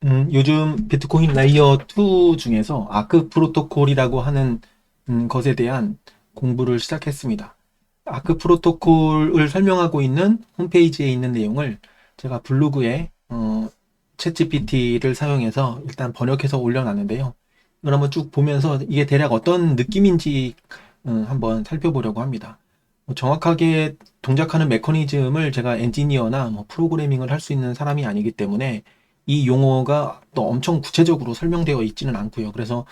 요즘 비트코인 레이어 2 중에서 아크 프로토콜이라고 하는 것에 대한 공부를 시작했습니다. 아크 프로토콜을 설명하고 있는 홈페이지에 있는 내용을 제가 블로그에 챗GPT를 사용해서 일단 번역해서 올려놨는데요. 이걸 한번 쭉 보면서 이게 대략 어떤 느낌인지 한번 살펴보려고 합니다. 정확하게 동작하는 메커니즘을 제가 엔지니어나 뭐 프로그래밍을 할 수 있는 사람이 아니기 때문에 이 용어가 또 엄청 구체적으로 설명되어 있지는 않고요. 그래서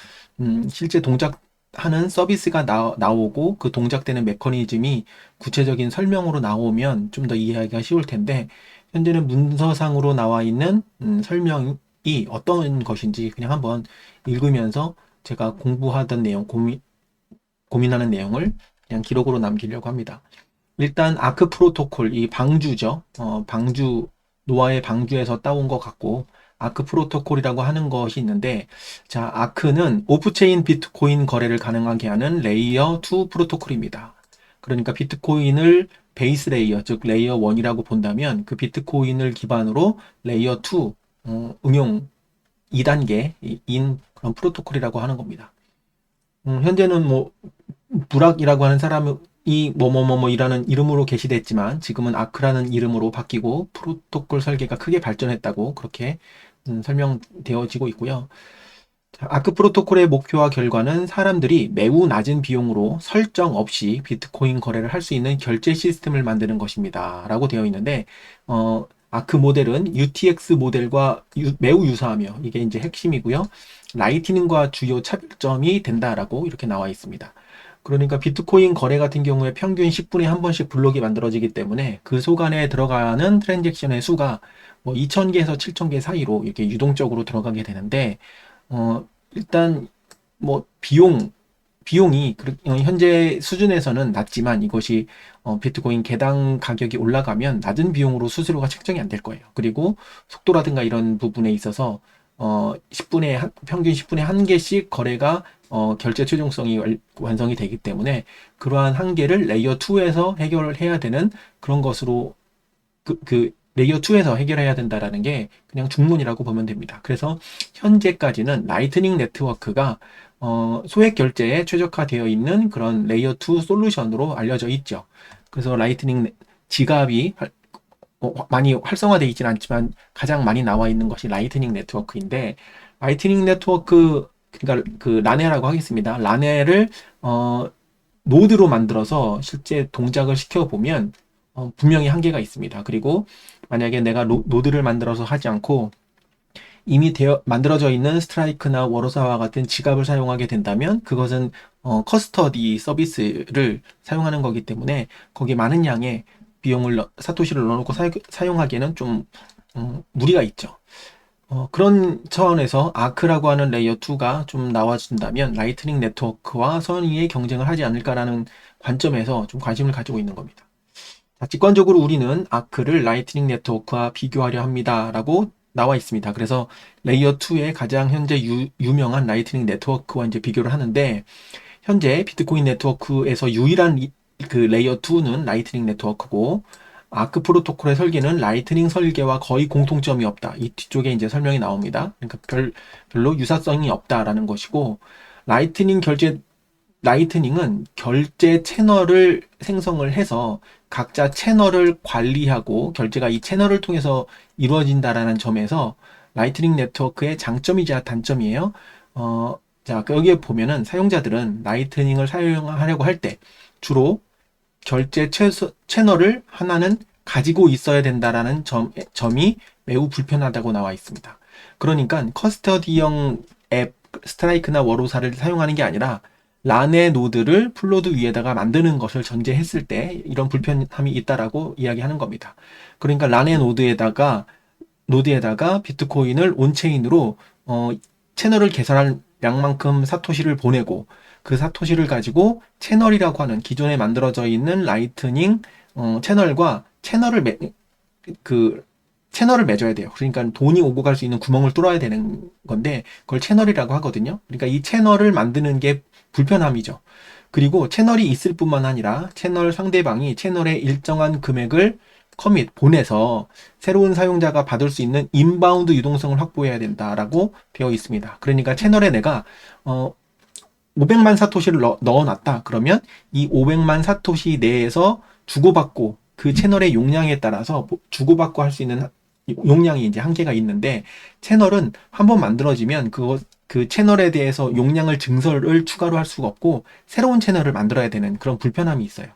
실제 동작하는 서비스가 나오고 그 동작되는 메커니즘이 구체적인 설명으로 나오면 좀 더 이해하기가 쉬울 텐데 현재는 문서상으로 나와 있는 설명이 어떤 것인지 그냥 한번 읽으면서 제가 공부하던 내용, 고민하는 내용을 그냥 기록으로 남기려고 합니다. 일단 아크 프로토콜, 이 방주죠. 방주, 노아의 방주에서 따온 것 같고, 아크 프로토콜이라고 하는 것이 있는데, 자, 아크는 오프체인 비트코인 거래를 가능하게 하는 레이어 2 프로토콜입니다. 그러니까 비트코인을 베이스 레이어, 즉 레이어 1이라고 본다면 그 비트코인을 기반으로 레이어 2, 응용 2단계인 그런 프로토콜이라고 하는 겁니다. 현재는 뭐 부락이라고 하는 사람이 뭐뭐뭐뭐이라는 이름으로 게시됐지만 지금은 아크라는 이름으로 바뀌고 프로토콜 설계가 크게 발전했다고 그렇게 설명되어지고 있고요. 자, 아크 프로토콜의 목표와 결과는 사람들이 매우 낮은 비용으로 설정 없이 비트코인 거래를 할 수 있는 결제 시스템을 만드는 것입니다. 라고 되어 있는데, 아크 모델은 UTX 모델과 매우 유사하며 이게 이제 핵심이고요. 라이트닝과 주요 차별점이 된다라고 이렇게 나와 있습니다. 그러니까 비트코인 거래 같은 경우에 평균 10분에 한 번씩 블록이 만들어지기 때문에 그 속안에 들어가는 트랜잭션의 수가 뭐 2000개에서 7000개 사이로 이렇게 유동적으로 들어가게 되는데, 일단, 뭐, 비용이 현재 수준에서는 낮지만 이것이 비트코인 개당 가격이 올라가면 낮은 비용으로 수수료가 책정이 안 될 거예요. 그리고 속도라든가 이런 부분에 있어서 10분에 평균 10분에 한 개씩 거래가 결제 최종성이 완성이 되기 때문에 그러한 한계를 레이어 2에서 해결을 해야 되는 그런 것으로 그 레이어 2에서 해결해야 된다라는 게 그냥 중론이라고 보면 됩니다. 그래서 현재까지는 라이트닝 네트워크가 소액 결제에 최적화되어 있는 그런 레이어 2 솔루션으로 알려져 있죠. 그래서 라이트닝 지갑이 많이 활성화되어 있지는 않지만 가장 많이 나와 있는 것이 라이트닝 네트워크인데 라이트닝 네트워크 그러니까 그 라네라고 하겠습니다. 라네를 노드로 만들어서 실제 동작을 시켜보면 분명히 한계가 있습니다. 그리고 만약에 내가 노드를 만들어서 하지 않고 이미 만들어져 있는 스트라이크나 워로사와 같은 지갑을 사용하게 된다면 그것은 커스터디 서비스를 사용하는 거기 때문에 거기에 많은 양의 비용을 사토시를 넣어놓고 사용하기에는 좀 무리가 있죠. 그런 차원에서 아크라고 하는 레이어 2가 좀 나와준다면 라이트닝 네트워크와 선의의 경쟁을 하지 않을까라는 관점에서 좀 관심을 가지고 있는 겁니다. 자, 직관적으로 우리는 아크를 라이트닝 네트워크와 비교하려 합니다라고 나와 있습니다. 그래서 레이어 2의 가장 현재 유명한 라이트닝 네트워크와 이제 비교를 하는데 현재 비트코인 네트워크에서 유일한 그 레이어 2는 라이트닝 네트워크고 아크 프로토콜의 설계는 라이트닝 설계와 거의 공통점이 없다. 이 뒤쪽에 이제 설명이 나옵니다. 그러니까 별로 유사성이 없다라는 것이고 라이트닝 결제 라이트닝은 결제 채널을 생성을 해서 각자 채널을 관리하고 결제가 이 채널을 통해서 이루어진다라는 점에서 라이트닝 네트워크의 장점이자 단점이에요. 자, 여기에 보면은 사용자들은 라이트닝을 사용하려고 할 때 주로 결제 채널을 하나는 가지고 있어야 된다라는 점이 매우 불편하다고 나와 있습니다. 그러니까 커스터디형 앱 스트라이크나 워로사를 사용하는 게 아니라 란의 노드를 플로드 위에다가 만드는 것을 전제했을 때 이런 불편함이 있다라고 이야기하는 겁니다. 그러니까 란의 노드에다가 비트코인을 온체인으로 채널을 개설할 양만큼 사토시를 보내고 그 사토시를 가지고 채널이라고 하는 기존에 만들어져 있는 라이트닝 채널과 그 채널을 맺어야 돼요. 그러니까 돈이 오고 갈 수 있는 구멍을 뚫어야 되는 건데 그걸 채널이라고 하거든요. 그러니까 이 채널을 만드는 게 불편함이죠. 그리고 채널이 있을 뿐만 아니라 채널 상대방이 채널에 일정한 금액을 커밋, 보내서 새로운 사용자가 받을 수 있는 인바운드 유동성을 확보해야 된다라고 되어 있습니다. 그러니까 채널에 내가 500만 사토시를 넣어놨다. 그러면 이 500만 사토시 내에서 주고받고 그 채널의 용량에 따라서 주고받고 할 수 있는 용량이 이제 한계가 있는데, 채널은 한번 만들어지면 그 채널에 대해서 용량을 증설을 추가로 할 수가 없고 새로운 채널을 만들어야 되는 그런 불편함이 있어요.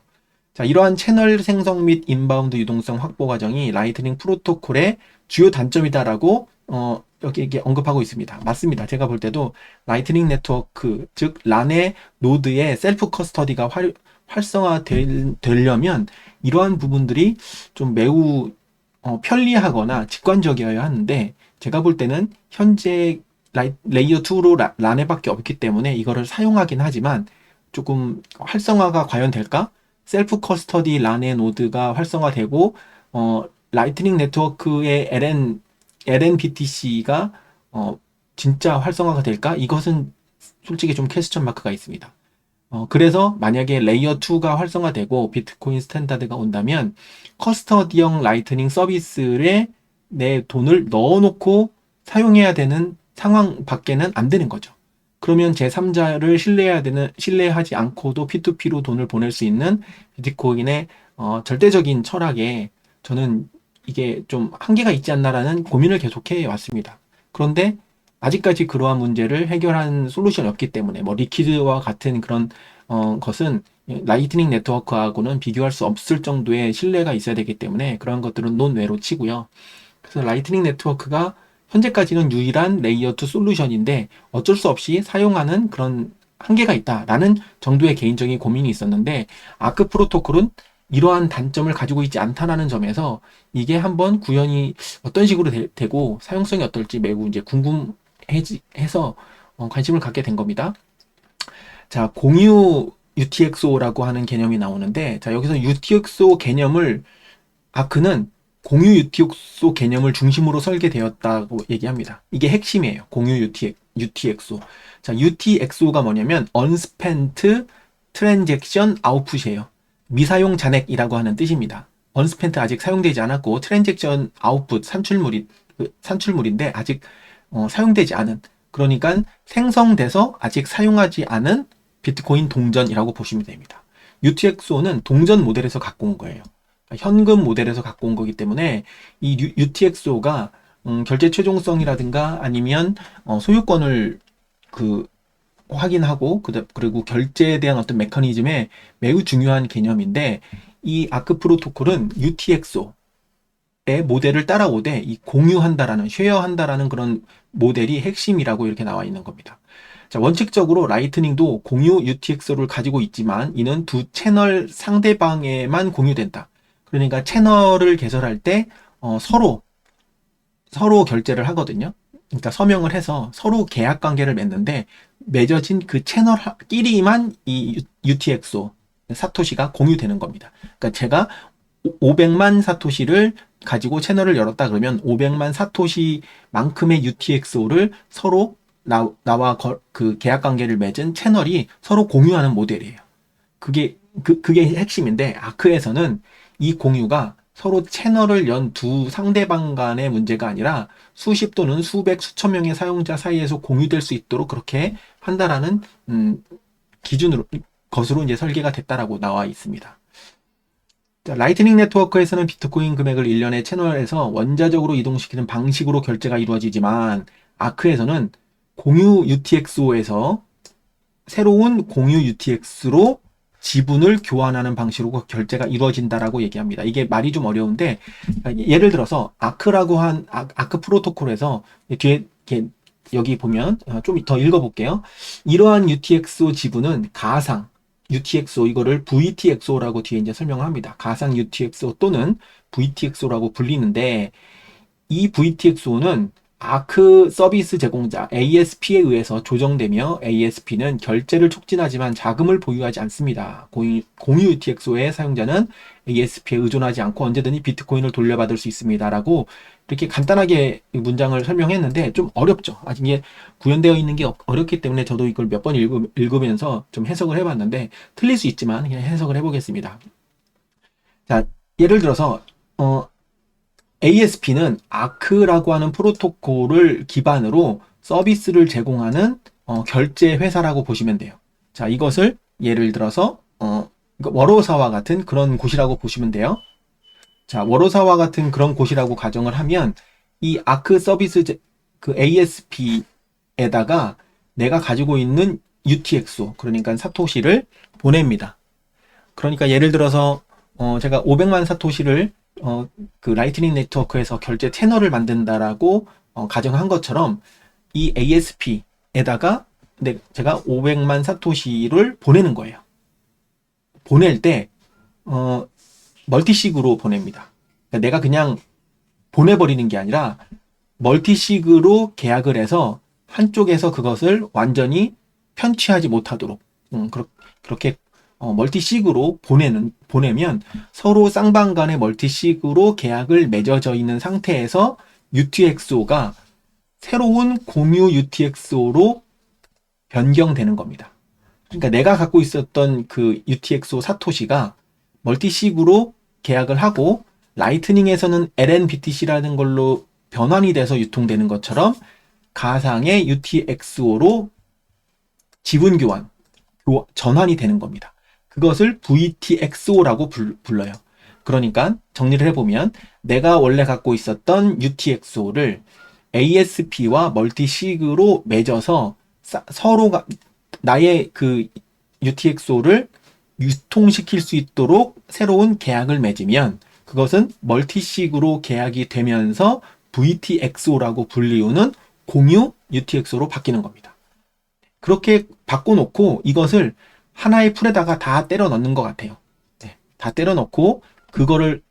자, 이러한 채널 생성 및 인바운드 유동성 확보 과정이 라이트닝 프로토콜의 주요 단점이다라고 여기 이게 언급하고 있습니다. 맞습니다. 제가 볼 때도 라이트닝 네트워크, 즉 란의 노드의 셀프 커스터디가 활성화되려면 이러한 부분들이 좀 매우 편리하거나 직관적이어야 하는데, 제가 볼 때는 현재 레이어 2로 란에밖에 없기 때문에 이거를 사용하긴 하지만 조금 활성화가 과연 될까? 셀프 커스터디 란의 노드가 활성화되고 라이트닝 네트워크의 LNPTC가 진짜 활성화가 될까? 이것은 솔직히 좀 퀘스천 마크가 있습니다. 그래서 만약에 레이어 2가 활성화되고 비트코인 스탠다드가 온다면 커스터디형 라이트닝 서비스에 내 돈을 넣어놓고 사용해야 되는 상황 밖에는 안 되는 거죠. 그러면 제3자를 신뢰하지 않고도 P2P로 돈을 보낼 수 있는 비트코인의 절대적인 철학에 저는 이게 좀 한계가 있지 않나라는 고민을 계속해 왔습니다. 그런데 아직까지 그러한 문제를 해결한 솔루션이 없기 때문에 뭐 리퀴드와 같은 그런 것은 라이트닝 네트워크하고는 비교할 수 없을 정도의 신뢰가 있어야 되기 때문에 그런 것들은 논외로 치고요. 그래서 라이트닝 네트워크가 현재까지는 유일한 레이어 2 솔루션인데 어쩔 수 없이 사용하는 그런 한계가 있다라는 정도의 개인적인 고민이 있었는데, 아크 프로토콜은 이러한 단점을 가지고 있지 않다라는 점에서 이게 한번 구현이 어떤 식으로 되고 사용성이 어떨지 매우 이제 궁금해서 관심을 갖게 된 겁니다. 자, 공유 UTXO라고 하는 개념이 나오는데, 자, 여기서 UTXO 개념을 아크는 공유 UTXO 개념을 중심으로 설계되었다고 얘기합니다. 이게 핵심이에요. 공유 UTXO. 자, UTXO가 뭐냐면 Unspent Transaction Output이에요. 미사용 잔액이라고 하는 뜻입니다. Unspent 아직 사용되지 않았고 Transaction Output 산출물인데 아직 사용되지 않은, 그러니까 생성돼서 아직 사용하지 않은 비트코인 동전이라고 보시면 됩니다. UTXO는 동전 모델에서 갖고 온 거예요. 현금 모델에서 갖고 온 거기 때문에 이 UTXO가 결제 최종성이라든가 아니면 소유권을 확인하고 그리고 결제에 대한 어떤 메커니즘에 매우 중요한 개념인데, 이 아크 프로토콜은 UTXO의 모델을 따라오되 이 공유한다라는, 쉐어한다라는 그런 모델이 핵심이라고 이렇게 나와 있는 겁니다. 자, 원칙적으로 라이트닝도 공유 UTXO를 가지고 있지만 이는 두 채널 상대방에만 공유된다. 그러니까 채널을 개설할 때 서로 결제를 하거든요. 그러니까 서명을 해서 서로 계약 관계를 맺는데 맺어진 그 채널끼리만 이 UTXO 사토시가 공유되는 겁니다. 그러니까 제가 500만 사토시를 가지고 채널을 열었다 그러면 500만 사토시만큼의 UTXO를 서로 나와 그 계약 관계를 맺은 채널이 서로 공유하는 모델이에요. 그게 핵심인데, 아크에서는 이 공유가 서로 채널을 연 두 상대방 간의 문제가 아니라 수십 또는 수백, 수천 명의 사용자 사이에서 공유될 수 있도록 그렇게 한다라는 것으로 이제 설계가 됐다라고 나와 있습니다. 자, 라이트닝 네트워크에서는 비트코인 금액을 일련의 채널에서 원자적으로 이동시키는 방식으로 결제가 이루어지지만, 아크에서는 공유 UTXO에서 새로운 공유 UTX로 지분을 교환하는 방식으로 결제가 이루어진다라고 얘기합니다. 이게 말이 좀 어려운데, 예를 들어서 아크 프로토콜에서 뒤에 여기 보면 좀 더 읽어볼게요. 이러한 UTXO 지분은 가상 UTXO, 이거를 VTXO라고 뒤에 이제 설명을 합니다. 가상 UTXO 또는 VTXO라고 불리는데, 이 VTXO는 아크 서비스 제공자 ASP에 의해서 조정되며 ASP는 결제를 촉진하지만 자금을 보유하지 않습니다. 공유 UTXO의 사용자는 ASP에 의존하지 않고 언제든지 비트코인을 돌려받을 수 있습니다. 라고 이렇게 간단하게 문장을 설명했는데 좀 어렵죠. 아직 이게 구현되어 있는 게 어렵기 때문에 저도 이걸 몇 번 읽으면서 좀 해석을 해봤는데 틀릴 수 있지만 그냥 해석을 해보겠습니다. 자, 예를 들어서 ASP는 아크라고 하는 프로토콜을 기반으로 서비스를 제공하는 결제 회사라고 보시면 돼요. 자, 이것을 예를 들어서 워로사와 같은 그런 곳이라고 보시면 돼요. 자, 워로사와 같은 그런 곳이라고 가정을 하면 이 아크 서비스 그 ASP에다가 내가 가지고 있는 UTXO, 그러니까 사토시를 보냅니다. 그러니까 예를 들어서 제가 500만 사토시를 그 라이트닝 네트워크에서 결제 채널을 만든다라고 가정한 것처럼 이 ASP에다가 제가 500만 사토시를 보내는 거예요. 보낼 때 멀티식으로 보냅니다. 그러니까 내가 그냥 보내버리는 게 아니라 멀티식으로 계약을 해서 한쪽에서 그것을 완전히 편취하지 못하도록 그렇게 멀티식으로 보내면 서로 쌍방 간의 멀티식으로 계약을 맺어져 있는 상태에서 UTXO가 새로운 공유 UTXO로 변경되는 겁니다. 그러니까 내가 갖고 있었던 그 UTXO 사토시가 멀티식으로 계약을 하고 라이트닝에서는 LNBTC라는 걸로 변환이 돼서 유통되는 것처럼 가상의 UTXO로 지분 교환, 전환이 되는 겁니다. 그것을 VTXO라고 불러요. 그러니까 정리를 해보면 내가 원래 갖고 있었던 UTXO를 ASP와 멀티식으로 맺어서 서로가 나의 그 UTXO를 유통시킬 수 있도록 새로운 계약을 맺으면 그것은 멀티식으로 계약이 되면서 VTXO라고 불리우는 공유 UTXO로 바뀌는 겁니다. 그렇게 바꿔놓고 이것을 하나의 풀에다가 다 때려 넣는 것 같아요. 네, 다 때려 넣고 그거를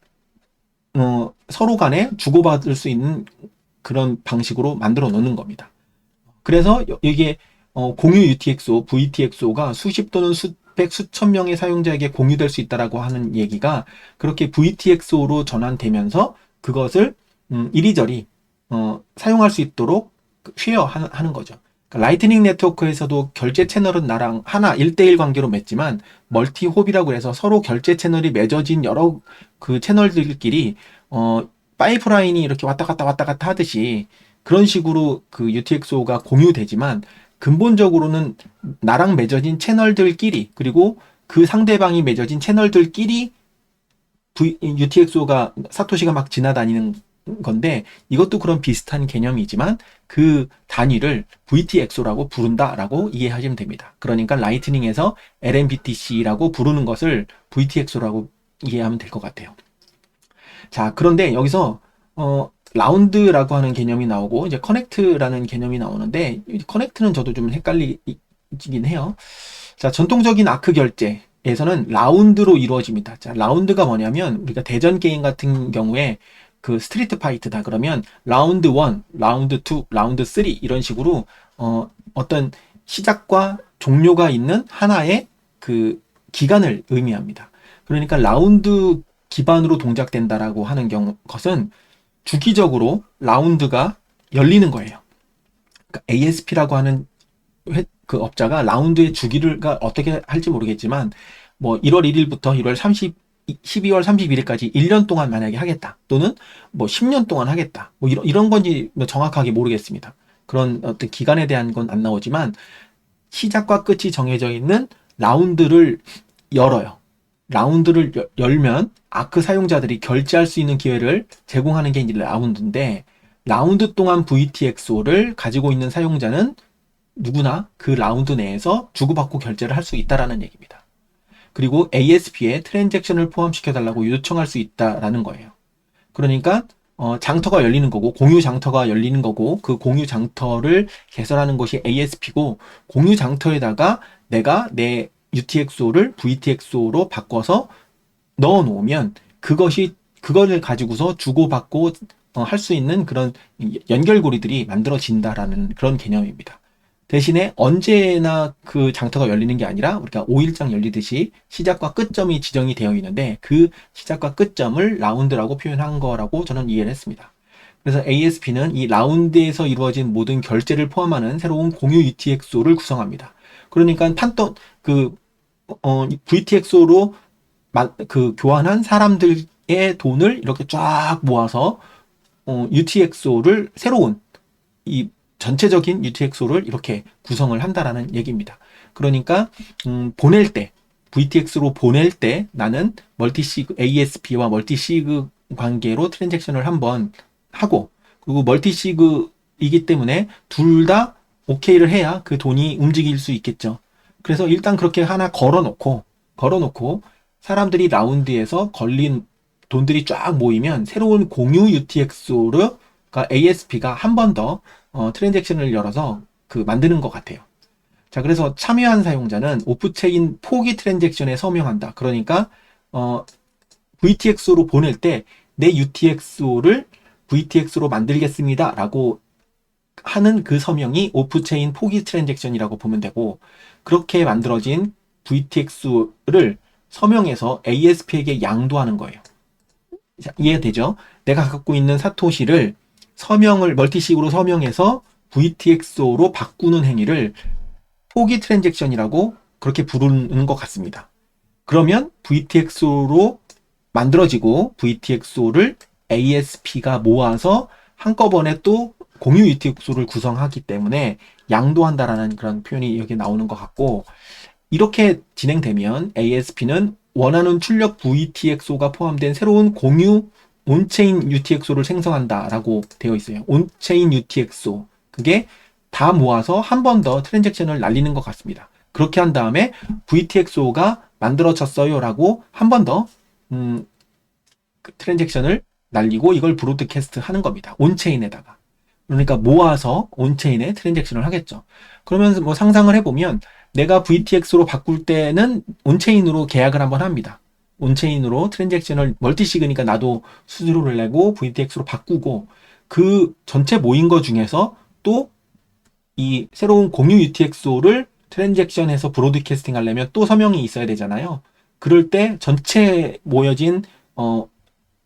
서로 간에 주고받을 수 있는 그런 방식으로 만들어 놓는 겁니다. 그래서 이게 공유 UTXO, VTXO가 수십 또는 수백, 수천 명의 사용자에게 공유될 수 있다라고 하는 얘기가 그렇게 VTXO로 전환되면서 그것을 이리저리 사용할 수 있도록 쉐어하는 거죠. 그러니까 라이트닝 네트워크에서도 결제 채널은 나랑 하나 1대1 관계로 맺지만 멀티홉이라고 해서 서로 결제 채널이 맺어진 여러 그 채널들끼리 파이프라인이 이렇게 왔다 갔다 하듯이 그런 식으로 그 UTXO가 공유되지만 근본적으로는 나랑 맺어진 채널들끼리 그리고 그 상대방이 맺어진 채널들끼리 UTXO가 사토시가 막 지나다니는 건데 이것도 그런 비슷한 개념이지만 그 단위를 VTXO라고 부른다라고 이해하시면 됩니다. 그러니까 라이트닝에서 LNBTC라고 부르는 것을 VTXO라고 이해하면 될 것 같아요. 자, 그런데 여기서 라운드라고 하는 개념이 나오고 이제 커넥트라는 개념이 나오는데 커넥트는 저도 좀 헷갈리긴 해요. 자, 전통적인 아크 결제에서는 라운드로 이루어집니다. 자, 라운드가 뭐냐면 우리가 대전 게임 같은 경우에 그 스트리트 파이트다 그러면 라운드 1, 라운드 2, 라운드 3 이런 식으로 어떤 시작과 종료가 있는 하나의 그 기간을 의미합니다. 그러니까 라운드 기반으로 동작된다라고 하는 것은 주기적으로 라운드가 열리는 거예요. 그러니까 ASP라고 하는 그 업자가 라운드의 주기를 어떻게 할지 모르겠지만 뭐 1월 1일부터 12월 31일까지 1년 동안 만약에 하겠다. 또는 뭐 10년 동안 하겠다. 뭐 이런 건지 정확하게 모르겠습니다. 그런 어떤 기간에 대한 건 안 나오지만 시작과 끝이 정해져 있는 라운드를 열어요. 라운드를 열면 아크 사용자들이 결제할 수 있는 기회를 제공하는 게 이제 라운드인데 라운드 동안 VTXO를 가지고 있는 사용자는 누구나 그 라운드 내에서 주고받고 결제를 할 수 있다라는 얘기입니다. 그리고 ASP에 트랜잭션을 포함시켜달라고 요청할 수 있다라는 거예요. 그러니까 장터가 열리는 거고 공유 장터가 열리는 거고 그 공유 장터를 개설하는 것이 ASP고 공유 장터에다가 내가 내 UTXO를 VTXO로 바꿔서 넣어 놓으면 그거를 가지고서 주고받고 할 수 있는 그런 연결고리들이 만들어진다라는 그런 개념입니다. 대신에 언제나 그 장터가 열리는 게 아니라 우리가 5일장 열리듯이 시작과 끝점이 지정이 되어 있는데 그 시작과 끝점을 라운드라고 표현한 거라고 저는 이해를 했습니다. 그래서 ASP는 이 라운드에서 이루어진 모든 결제를 포함하는 새로운 공유 UTXO를 구성합니다. 그러니까 VTXO로 그 교환한 사람들의 돈을 이렇게 쫙 모아서 UTXO를 새로운 이 전체적인 UTXO를 이렇게 구성을 한다라는 얘기입니다. 그러니까 보낼 때 VTX로 보낼 때 나는 멀티시그 ASP와 멀티시그 관계로 트랜잭션을 한번 하고, 그리고 멀티시그이기 때문에 둘 다 오케이를 해야 그 돈이 움직일 수 있겠죠. 그래서 일단 그렇게 하나 걸어놓고 사람들이 라운드에서 걸린 돈들이 쫙 모이면 새로운 공유 UTXO를 그러니까 ASP가 한 번 더 트랜잭션을 열어서 만드는 것 같아요. 자, 그래서 참여한 사용자는 오프체인 포기 트랜잭션에 서명한다. 그러니까 VTX로 보낼 때 내 UTXO를 VTX로 만들겠습니다 라고 하는 그 서명이 오프체인 포기 트랜잭션이라고 보면 되고, 그렇게 만들어진 VTX를 서명해서 ASP에게 양도하는 거예요. 자, 이해되죠? 내가 갖고 있는 사토시를 멀티식으로 서명해서 VTXO로 바꾸는 행위를 포기 트랜잭션이라고 그렇게 부르는 것 같습니다. 그러면 VTXO로 만들어지고 VTXO를 ASP가 모아서 한꺼번에 또 공유 UTXO를 구성하기 때문에 양도한다라는 그런 표현이 여기 나오는 것 같고, 이렇게 진행되면 ASP는 원하는 출력 VTXO가 포함된 새로운 공유 온체인 UTXO를 생성한다라고 되어 있어요. 온체인 UTXO. 그게 다 모아서 한 번 더 트랜잭션을 날리는 것 같습니다. 그렇게 한 다음에 VTXO가 만들어졌어요라고 한 번 더 트랜잭션을 날리고 이걸 브로드캐스트 하는 겁니다. 온체인에다가. 그러니까 모아서 온체인에 트랜잭션을 하겠죠. 그러면서 뭐 상상을 해보면 내가 VTX로 바꿀 때는 온체인으로 계약을 한번 합니다. 온체인으로 트랜잭션을 멀티시그니까 나도 수수료를 내고 VTX로 바꾸고, 그 전체 모인 거 중에서 또 이 새로운 공유 UTXO를 트랜잭션에서 브로드캐스팅 하려면 또 서명이 있어야 되잖아요. 그럴 때 전체 모여진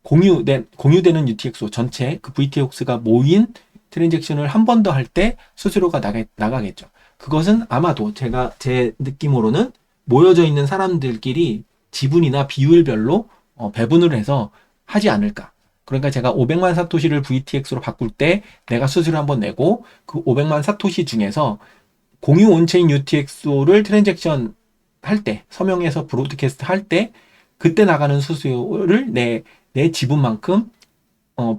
공유되는 UTXO 전체 그 VTX가 모인 트랜잭션을 한 번 더 할 때 수수료가 나가겠죠. 그것은 아마도 제 느낌으로는 모여져 있는 사람들끼리 지분이나 비율별로 배분을 해서 하지 않을까. 그러니까 제가 500만 사토시를 VTX로 바꿀 때 내가 수수료 한번 내고 그 500만 사토시 중에서 공유 온체인 UTXO를 트랜잭션 할 때, 서명해서 브로드캐스트 할 때 그때 나가는 수수료를 내 지분만큼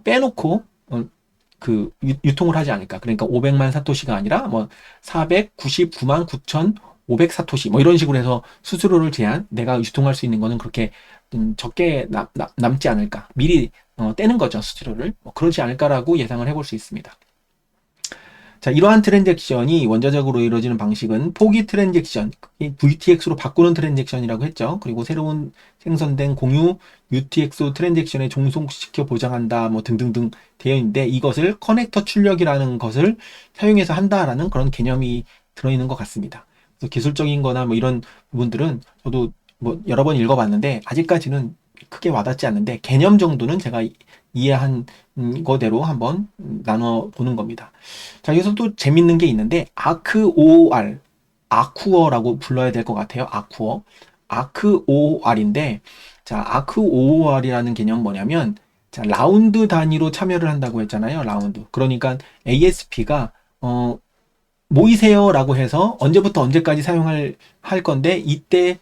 빼놓고 유통을 하지 않을까. 그러니까 500만 사토시가 아니라 뭐 499만 9,500 사토시 뭐 이런 식으로 해서 수수료를 내가 유통할 수 있는 거는 그렇게 적게 남지 않을까. 미리 떼는 거죠, 수수료를. 그러지 않을까라고 예상을 해볼 수 있습니다. 자, 이러한 트랜잭션이 원자적으로 이루어지는 방식은 포기 트랜잭션, VTX로 바꾸는 트랜잭션이라고 했죠. 그리고 새로운 생성된 공유 UTXO 트랜잭션에 종속시켜 보장한다, 뭐 등등등 되어 있는데, 이것을 커넥터 출력이라는 것을 사용해서 한다라는 그런 개념이 들어있는 것 같습니다. 그래서 기술적인 거나 뭐 이런 부분들은 저도 뭐 여러 번 읽어봤는데 아직까지는 크게 와닿지 않는데, 개념 정도는 제가 이해한 거대로 한번 나눠보는 겁니다. 자, 여기서 또 재밌는 게 있는데 아크OR, 아쿠어라고 불러야 될 것 같아요. 아크OR인데, 자, 아크OR이라는 개념은 뭐냐면, 자, 라운드 단위로 참여를 한다고 했잖아요. 라운드. 그러니까 ASP가 모이세요라고 해서 언제부터 언제까지 할 건데, 이때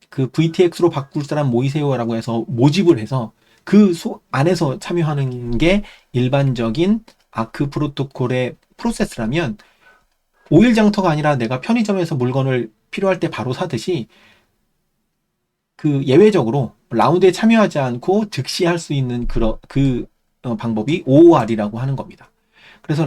그 VTX로 바꿀 사람 모이세요라고 해서 모집을 해서 그 안에서 참여하는 게 일반적인 아크 프로토콜의 프로세스라면, 오일장터가 아니라 내가 편의점에서 물건을 필요할 때 바로 사듯이 예외적으로 라운드에 참여하지 않고 즉시 할 수 있는 방법이 OOR이라고 하는 겁니다. 그래서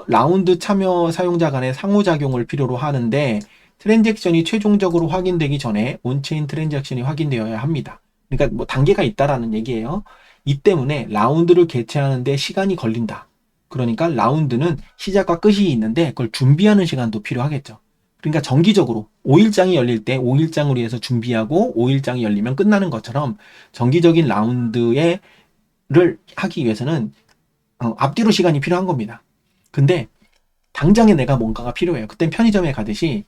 라운드 참여 사용자 간의 상호작용을 필요로 하는데, 트랜잭션이 최종적으로 확인되기 전에 온체인 트랜잭션이 확인되어야 합니다. 그러니까 뭐 단계가 있다라는 얘기예요. 이 때문에 라운드를 개최하는데 시간이 걸린다. 그러니까 라운드는 시작과 끝이 있는데 그걸 준비하는 시간도 필요하겠죠. 그러니까 정기적으로 5일장이 열릴 때 5일장을 위해서 준비하고 5일장이 열리면 끝나는 것처럼 정기적인 라운드를 하기 위해서는 앞뒤로 시간이 필요한 겁니다. 근데 당장에 내가 뭔가가 필요해요. 그땐 편의점에 가듯이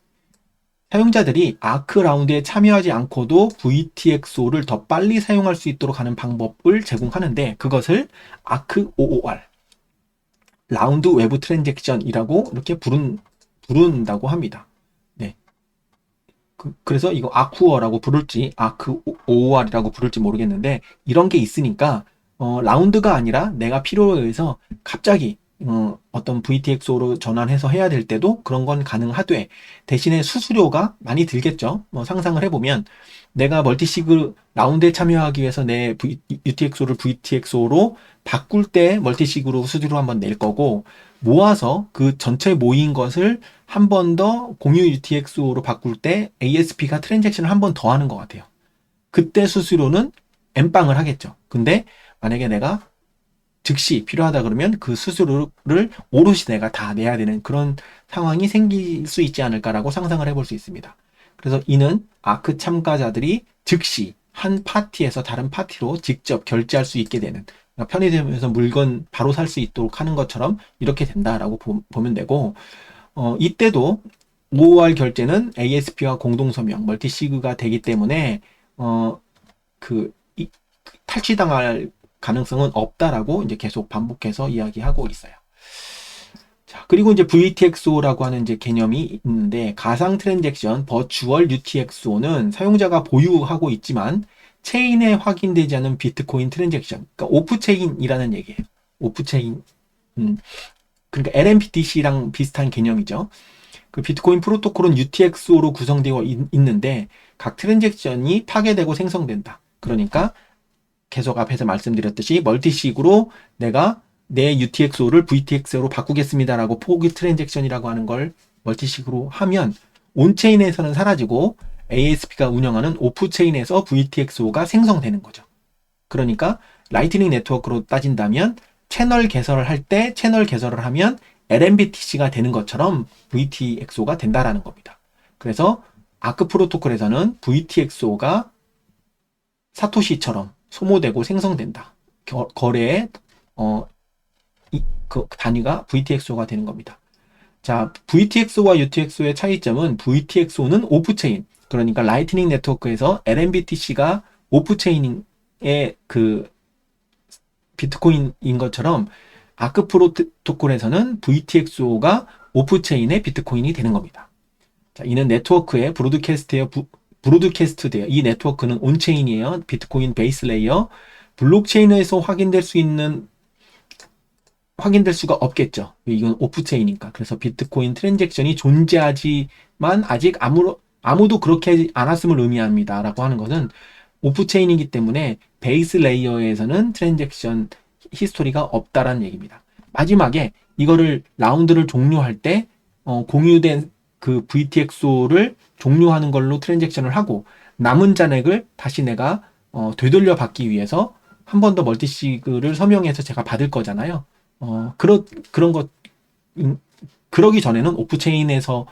사용자들이 아크 라운드에 참여하지 않고도 VTXO를 더 빨리 사용할 수 있도록 하는 방법을 제공하는데 그것을 아크 OOR, 라운드 외부 트랜잭션이라고 이렇게 부른다고 합니다. 네. 그래서 이거 아쿠어라고 부를지 아크 OOR이라고 부를지 모르겠는데 이런 게 있으니까 라운드가 아니라 내가 필요에 의해서 갑자기 어떤 VTXO로 전환해서 해야 될 때도 그런 건 가능하되 대신에 수수료가 많이 들겠죠. 상상을 해보면 내가 멀티시그 라운드에 참여하기 위해서 내 UTXO를 VTXO로 바꿀 때 멀티시그로 수수료 한번 낼 거고 모아서 그 전체 모인 것을 한 번 더 공유 UTXO로 바꿀 때 ASP가 트랜잭션을 한 번 더 하는 것 같아요. 그때 수수료는 N빵을 하겠죠. 근데 만약에 내가 즉시 필요하다 그러면 그 수수료를 오롯이 내가 다 내야 되는 그런 상황이 생길 수 있지 않을까라고 상상을 해볼 수 있습니다. 그래서 이는 아크 참가자들이 즉시 한 파티에서 다른 파티로 직접 결제할 수 있게 되는, 그러니까 편의점에서 물건 바로 살 수 있도록 하는 것처럼 이렇게 된다라고 보면 되고, 이때도 OOR 결제는 ASP와 공동서명, 멀티시그가 되기 때문에 탈취당할 가능성은 없다라고 이제 계속 반복해서 이야기하고 있어요. 자, 그리고 이제 VTXO라고 하는 이제 개념이 있는데 가상 트랜잭션 버추얼 UTXO는 사용자가 보유하고 있지만 체인에 확인되지 않은 비트코인 트랜잭션, 그러니까 오프체인이라는 얘기예요. 오프체인. 그러니까 LMBTC랑 비슷한 개념이죠. 그 비트코인 프로토콜은 UTXO로 구성되어 있는데 각 트랜잭션이 파괴되고 생성된다. 그러니까 계속 앞에서 말씀드렸듯이 멀티식으로 내가 내 UTXO를 VTXO로 바꾸겠습니다라고 포기 트랜잭션이라고 하는 걸 멀티식으로 하면 온체인에서는 사라지고 ASP가 운영하는 오프체인에서 VTXO가 생성되는 거죠. 그러니까 라이트닝 네트워크로 따진다면 채널 개설을 할 때 채널 개설을 하면 LMBTC가 되는 것처럼 VTXO가 된다라는 겁니다. 그래서 아크 프로토콜에서는 VTXO가 사토시처럼 소모되고 생성된다. 거래의 그 단위가 VTXO가 되는 겁니다. 자, VTXO와 UTXO의 차이점은 VTXO는 오프체인, 그러니까 라이트닝 네트워크에서 LMBTC가 오프체인의 그 비트코인인 것처럼 아크 프로토콜에서는 VTXO가 오프체인의 비트코인이 되는 겁니다. 자, 이는 네트워크의 브로드캐스트돼요. 이 네트워크는 온체인이에요. 비트코인 베이스 레이어. 블록체인에서 확인될 수가 없겠죠. 이건 오프체인이니까. 그래서 비트코인 트랜잭션이 존재하지만 아직 아무도 그렇게 하지 않았음을 의미합니다. 라고 하는 것은 오프체인이기 때문에 베이스 레이어에서는 트랜잭션 히스토리가 없다라는 얘기입니다. 마지막에 이거를 라운드를 종료할 때 공유된 그 VTXO를 종료하는 걸로 트랜잭션을 하고 남은 잔액을 다시 내가 되돌려 받기 위해서 한 번 더 멀티시그를 서명해서 제가 받을 거잖아요. 그런 것 그러기 전에는 오프체인에서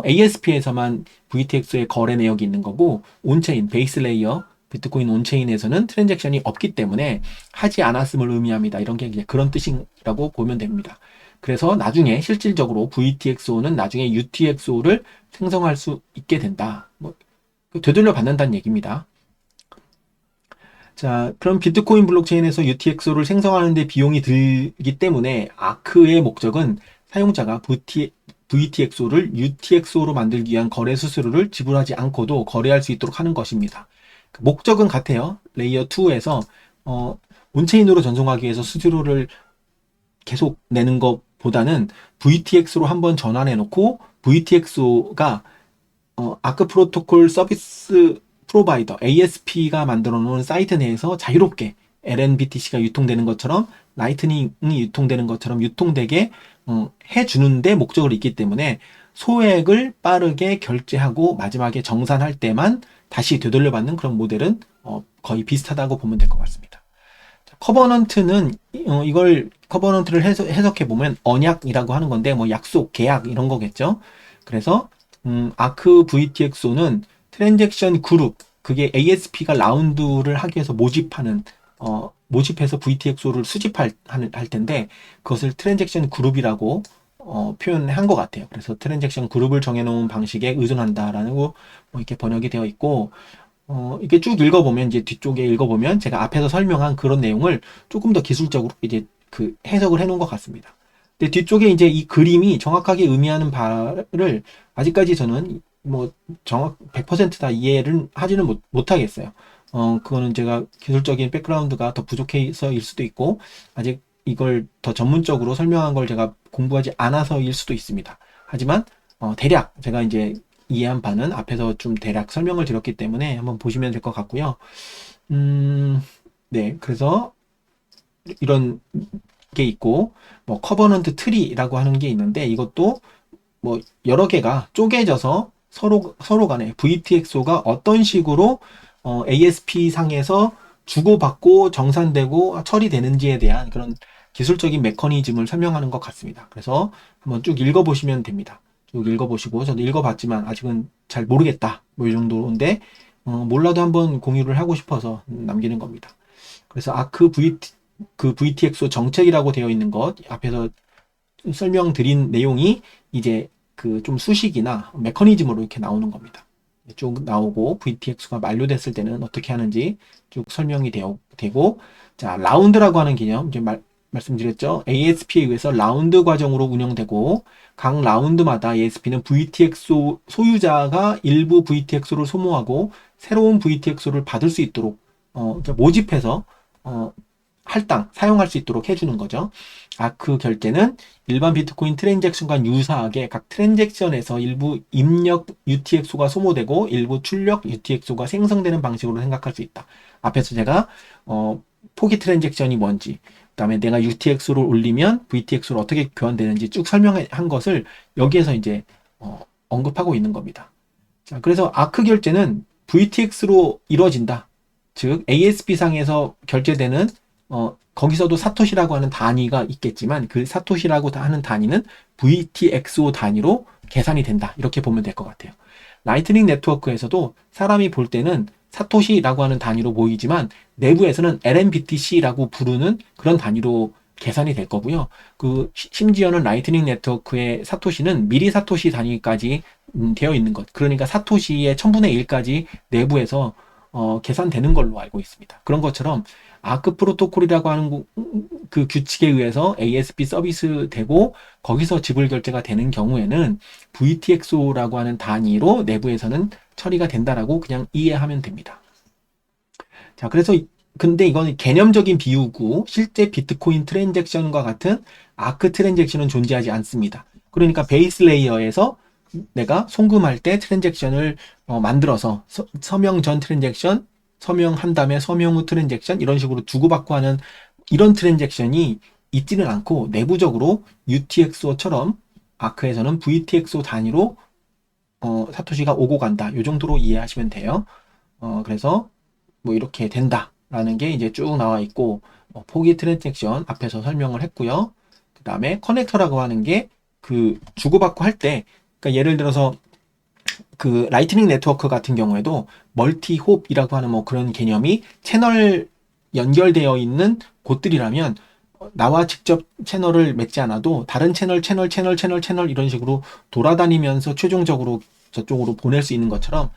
ASP에서만 VTX의 거래 내역이 있는 거고 온체인 베이스 레이어 비트코인 온체인에서는 트랜잭션이 없기 때문에 하지 않았음을 의미합니다. 이런 게 이제 그런 뜻이라고 보면 됩니다. 그래서 나중에 실질적으로 VTXO는 나중에 UTXO를 생성할 수 있게 된다. 되돌려 받는다는 얘기입니다. 자, 그럼 비트코인 블록체인에서 UTXO를 생성하는 데 비용이 들기 때문에 아크의 목적은 사용자가 VTXO를 UTXO로 만들기 위한 거래 수수료를 지불하지 않고도 거래할 수 있도록 하는 것입니다. 목적은 같아요. 레이어 2에서 온체인으로 전송하기 위해서 수수료를 계속 내는 것보다는 VTX로 한번 전환해 놓고 VTXO가 아크 프로토콜 서비스 프로바이더 ASP가 만들어 놓은 사이트 내에서 자유롭게 LNBTC가 유통되는 것처럼 라이트닝이 유통되는 것처럼 유통되게 해주는데 목적을 있기 때문에 소액을 빠르게 결제하고 마지막에 정산할 때만 다시 되돌려받는 그런 모델은 거의 비슷하다고 보면 될 것 같습니다. 커버넌트는 이걸 커버넌트를 해석해 보면 언약이라고 하는 건데 뭐 약속, 계약 이런 거겠죠. 그래서 아크 VTXO는 트랜잭션 그룹, 그게 ASP가 라운드를 하기 위해서 모집해서 VTXO를 수집할 텐데 그것을 트랜잭션 그룹이라고 표현한 것 같아요. 그래서 트랜잭션 그룹을 정해놓은 방식에 의존한다라는 뭐 이렇게 번역이 되어 있고, 이렇게 쭉 읽어보면, 이제 뒤쪽에 읽어보면 제가 앞에서 설명한 그런 내용을 조금 더 기술적으로 이제 그 해석을 해놓은 것 같습니다. 근데 뒤쪽에 이제 이 그림이 정확하게 의미하는 바를 아직까지 저는 뭐 100%다 이해를 하지는 못하겠어요. 그거는 제가 기술적인 백그라운드가 더 부족해서일 수도 있고, 아직 이걸 더 전문적으로 설명한 걸 제가 공부하지 않아서일 수도 있습니다. 하지만, 대략 제가 이제 이해한 바는 앞에서 좀 대략 설명을 드렸기 때문에 한번 보시면 될 것 같고요. 네, 그래서 이런 게 있고, 뭐 커버넌트 트리라고 하는 게 있는데, 이것도 뭐 여러 개가 쪼개져서 서로 간에 VTXO가 어떤 식으로 ASP 상에서 주고받고 정산되고 처리되는지에 대한 그런 기술적인 메커니즘을 설명하는 것 같습니다. 그래서 한번 쭉 읽어보시면 됩니다. 쭉 읽어보시고, 저도 읽어봤지만 아직은 잘 모르겠다, 뭐 이 정도인데, 몰라도 한번 공유를 하고 싶어서 남기는 겁니다. 그래서 아크 VTXO 정책이라고 되어 있는 것, 앞에서 설명드린 내용이 이제 그 좀 수식이나 메커니즘으로 이렇게 나오는 겁니다. 쭉 나오고, VTX가 만료됐을 때는 어떻게 하는지 쭉 설명이 되고, 자, 라운드라고 하는 개념, 이제 말씀드렸죠. ASP에 의해서 라운드 과정으로 운영되고, 각 라운드마다 ASP는 VTXO 소유자가 일부 VTXO를 소모하고 새로운 VTXO를 받을 수 있도록 모집해서 사용할 수 있도록 해주는 거죠. 아크 결제는 일반 비트코인 트랜잭션과 유사하게 각 트랜잭션에서 일부 입력 UTXO가 소모되고 일부 출력 UTXO가 생성되는 방식으로 생각할 수 있다. 앞에서 제가 포기 트랜잭션이 뭔지, 그 다음에 내가 UTXO를 올리면 VTXO로 어떻게 교환되는지 쭉 설명한 것을 여기에서 이제 언급하고 있는 겁니다. 자, 그래서 아크 결제는 VTX로 이루어진다. 즉 ASP 상에서 결제되는 거기서도 사토시라고 하는 단위가 있겠지만, 그 사토시라고 하는 단위는 VTXO 단위로 계산이 된다. 이렇게 보면 될 것 같아요. 라이트닝 네트워크에서도 사람이 볼 때는 사토시라고 하는 단위로 보이지만, 내부에서는 LNBTC라고 부르는 그런 단위로 계산이 될 거고요. 심지어는 라이트닝 네트워크의 사토시는 미리 사토시 단위까지 되어 있는 것. 그러니까 사토시의 1000분의 1까지 내부에서 계산되는 걸로 알고 있습니다. 그런 것처럼 아크 프로토콜이라고 하는 그 규칙에 의해서 ASP 서비스 되고 거기서 지불 결제가 되는 경우에는 VTXO라고 하는 단위로 내부에서는 처리가 된다라고 그냥 이해하면 됩니다. 자, 그래서 근데 이건 개념적인 비유고 실제 비트코인 트랜잭션과 같은 아크 트랜잭션은 존재하지 않습니다. 그러니까 베이스 레이어에서 내가 송금할 때 트랜잭션을 만들어서 서명 전 트랜잭션, 서명한 다음에 서명 후 트랜잭션, 이런 식으로 주고받고 하는 이런 트랜잭션이 있지는 않고, 내부적으로 UTXO처럼 아크에서는 VTXO 단위로 사토시가 오고 간다. 이 정도로 이해하시면 돼요. 그래서 뭐 이렇게 된다라는 게 이제 쭉 나와 있고, 포기 트랜잭션 앞에서 설명을 했고요. 그 다음에 커넥터라고 하는 게 그 주고받고 할 때, 그러니까 예를 들어서 그 라이트닝 네트워크 같은 경우에도 멀티 홉이라고 하는 뭐 그런 개념이 채널 연결되어 있는 곳들이라면, 나와 직접 채널을 맺지 않아도 다른 채널 이런 식으로 돌아다니면서 최종적으로 저쪽으로 보낼 수 있는 것처럼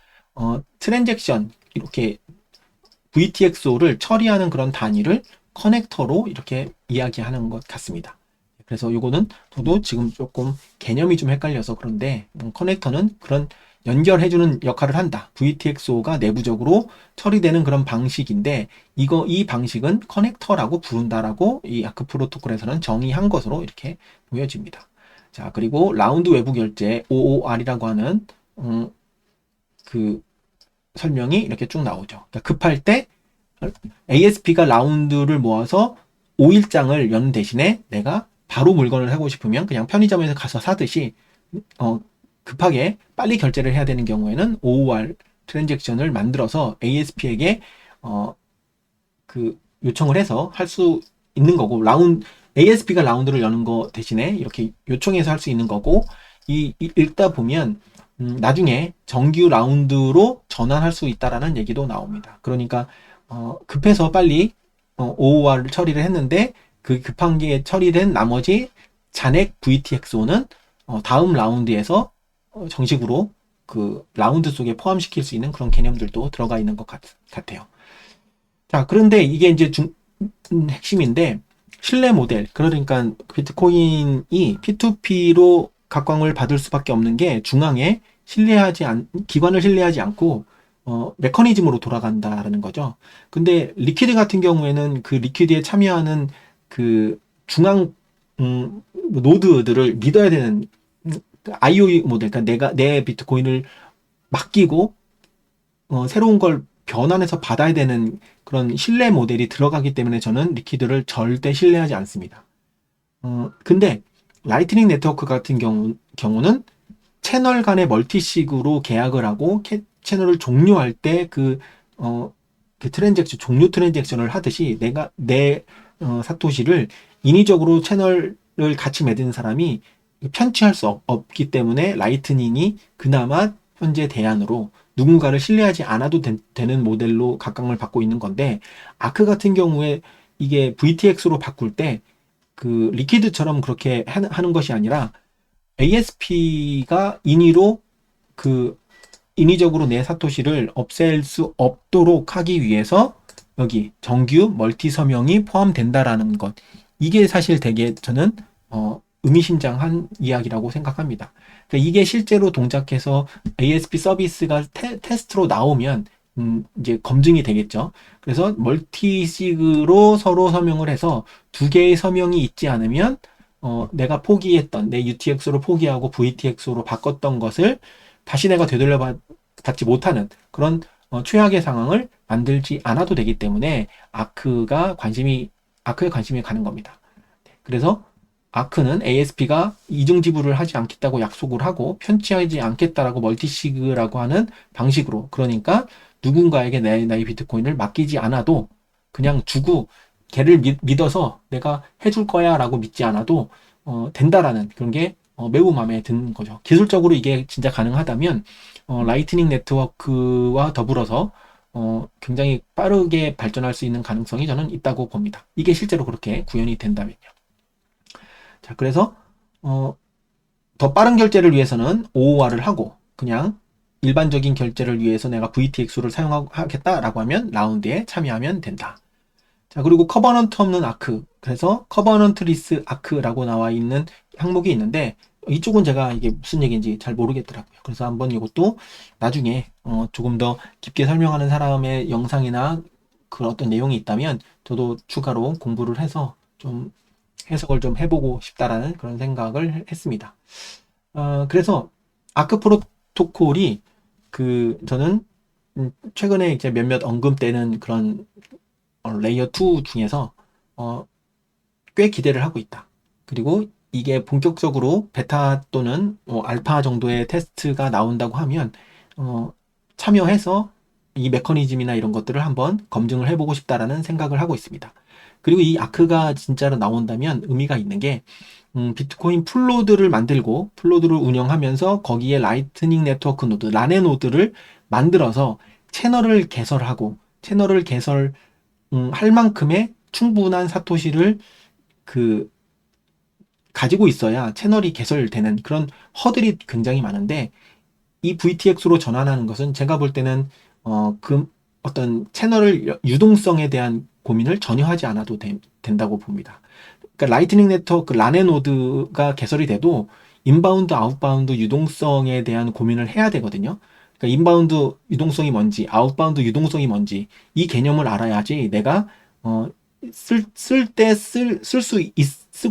트랜잭션, 이렇게 VTXO를 처리하는 그런 단위를 커넥터로 이렇게 이야기하는 것 같습니다. 그래서 요거는 저도 지금 조금 개념이 좀 헷갈려서 그런데, 커넥터는 그런 연결해주는 역할을 한다. VTXO가 내부적으로 처리되는 그런 방식인데, 이 방식은 커넥터라고 부른다라고 이 아크 프로토콜에서는 정의한 것으로 이렇게 보여집니다. 자, 그리고 라운드 외부 결제 OOR이라고 하는 그 설명이 이렇게 쭉 나오죠. 그러니까 급할 때 ASP가 라운드를 모아서 5일장을 여는 대신에 내가 바로 물건을 하고 싶으면 그냥 편의점에서 가서 사듯이 급하게 빨리 결제를 해야 되는 경우에는 OOR 트랜잭션을 만들어서 ASP에게 그 요청을 해서 할 수 있는 거고, ASP가 라운드를 여는 거 대신에 이렇게 요청해서 할 수 있는 거고, 읽다 보면 나중에 정규 라운드로 전환할 수 있다라는 얘기도 나옵니다. 그러니까 급해서 빨리 OOR 처리를 했는데 그 급한 게 처리된 나머지 잔액 VTXO는 다음 라운드에서 정식으로 그 라운드 속에 포함시킬 수 있는 그런 개념들도 들어가 있는 것 같아요. 자, 그런데 이게 이제 핵심인데, 신뢰 모델, 그러니까 비트코인이 P2P로 각광을 받을 수밖에 없는 게 중앙에 기관을 신뢰하지 않고 메커니즘으로 돌아간다라는 거죠. 근데 리퀴드 같은 경우에는 그 리퀴드에 참여하는 그 중앙 노드들을 믿어야 되는 IOU 모델, 그러니까 내 비트코인을 맡기고 새로운 걸 변환해서 받아야 되는 그런 신뢰 모델이 들어가기 때문에 저는 리퀴드를 절대 신뢰하지 않습니다. 근데 라이트닝 네트워크 같은 경우는 채널 간의 멀티식으로 계약을 하고 채널을 종료할 때 그 트랜잭션, 종료 트랜잭션을 하듯이 내가 내 사토시를 인위적으로 채널을 같이 맺은 사람이 편취할 수 없기 때문에 라이트닝이 그나마 현재 대안으로 누군가를 신뢰하지 않아도 되는 모델로 각광을 받고 있는 건데, 아크 같은 경우에 이게 VTX로 바꿀 때 그 리퀴드처럼 그렇게 하는 것이 아니라 ASP가 인위적으로 내 사토시를 없앨 수 없도록 하기 위해서 여기 정규 멀티 서명이 포함된다라는 것. 이게 사실 되게 저는 의미심장한 이야기라고 생각합니다. 그러니까 이게 실제로 동작해서 ASP 서비스가 테스트로 나오면 이제 검증이 되겠죠. 그래서 멀티식으로 서로 서명을 해서 두 개의 서명이 있지 않으면 내가 포기했던 내 UTX로 포기하고 VTX로 바꿨던 것을 다시 내가 되돌려 받지 못하는 그런 최악의 상황을 만들지 않아도 되기 때문에 아크에 관심이 가는 겁니다. 그래서 아크는 ASP가 이중 지불을 하지 않겠다고 약속을 하고 편취하지 않겠다라고 멀티시그라고 하는 방식으로, 그러니까 누군가에게 나의 비트코인을 맡기지 않아도 그냥 주고 걔를 믿어서 내가 해줄 거야 라고 믿지 않아도 된다라는 그런 게 매우 마음에 드는 거죠. 기술적으로 이게 진짜 가능하다면 라이트닝 네트워크와 더불어서 굉장히 빠르게 발전할 수 있는 가능성이 저는 있다고 봅니다. 이게 실제로 그렇게 구현이 된다면요. 자, 그래서 더 빠른 결제를 위해서는 OOR을 하고 그냥 일반적인 결제를 위해서 내가 VTX를 사용하겠다라고 하면 라운드에 참여하면 된다. 자, 그리고 커버넌트 없는 아크. 그래서 커버넌트리스 아크라고 나와 있는 항목이 있는데 이쪽은 제가 이게 무슨 얘기인지 잘 모르겠더라고요. 그래서 한번 이것도 나중에 조금 더 깊게 설명하는 사람의 영상이나 그런 어떤 내용이 있다면 저도 추가로 공부를 해서 좀 해석을 좀 해보고 싶다라는 그런 생각을 했습니다. 그래서 아크 프로토콜이 저는 최근에 이제 몇몇 언급되는 그런 레이어 2 중에서 꽤 기대를 하고 있다. 그리고 이게 본격적으로 베타 또는 알파 정도의 테스트가 나온다고 하면 참여해서 이 메커니즘이나 이런 것들을 한번 검증을 해보고 싶다라는 생각을 하고 있습니다. 그리고 이 아크가 진짜로 나온다면 의미가 있는 게 비트코인 풀노드를 만들고 풀노드를 운영하면서 거기에 라이트닝 네트워크 노드, 라네 노드를 만들어서 채널을 개설하고 채널을 할 만큼의 충분한 사토시를 가지고 있어야 채널이 개설되는 그런 허들이 굉장히 많은데, 이 VTX로 전환하는 것은 제가 볼 때는 어떤 채널을 유동성에 대한 고민을 전혀 하지 않아도 된다고 봅니다. 그러니까 라이트닝 네트워크 라네 노드가 개설이 돼도 인바운드 아웃바운드 유동성에 대한 고민을 해야 되거든요. 그러니까 인바운드 유동성이 뭔지 아웃바운드 유동성이 뭔지 이 개념을 알아야지 내가 쓰고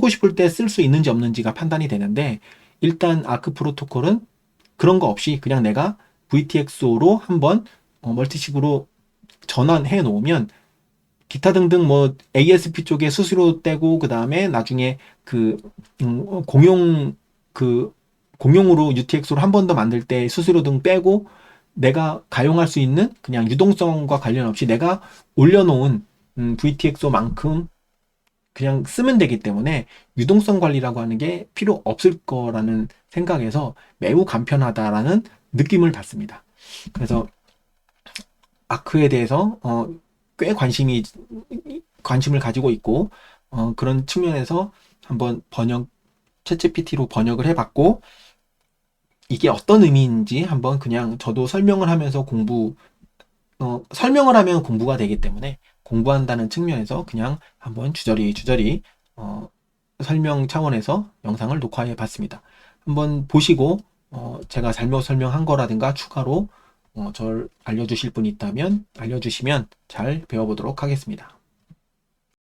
싶을 때 쓸 수 있는지 없는지가 판단이 되는데, 일단 아크 프로토콜은 그런 거 없이 그냥 내가 VTXO로 한번 멀티식으로 전환해 놓으면 기타 등등 뭐 ASP 쪽에 수수료 떼고 그 다음에 나중에 공용으로 UTX로 한 번 더 만들 때 수수료 등 빼고 내가 가용할 수 있는 그냥 유동성과 관련 없이 내가 올려놓은 VTXO만큼 그냥 쓰면 되기 때문에 유동성 관리라고 하는 게 필요 없을 거라는 생각에서 매우 간편하다라는 느낌을 받습니다. 그래서 아크에 대해서 꽤 관심을 가지고 있고 그런 측면에서 한번 챗GPT로 번역을 해봤고, 이게 어떤 의미인지 한번 그냥 저도 설명을 하면서 설명을 하면 공부가 되기 때문에 공부한다는 측면에서 그냥 한번 주저리 설명 차원에서 영상을 녹화해 봤습니다. 한번 보시고 제가 잘못 설명한 거라든가 추가로 절 알려주실 분이 있다면 알려주시면 잘 배워보도록 하겠습니다.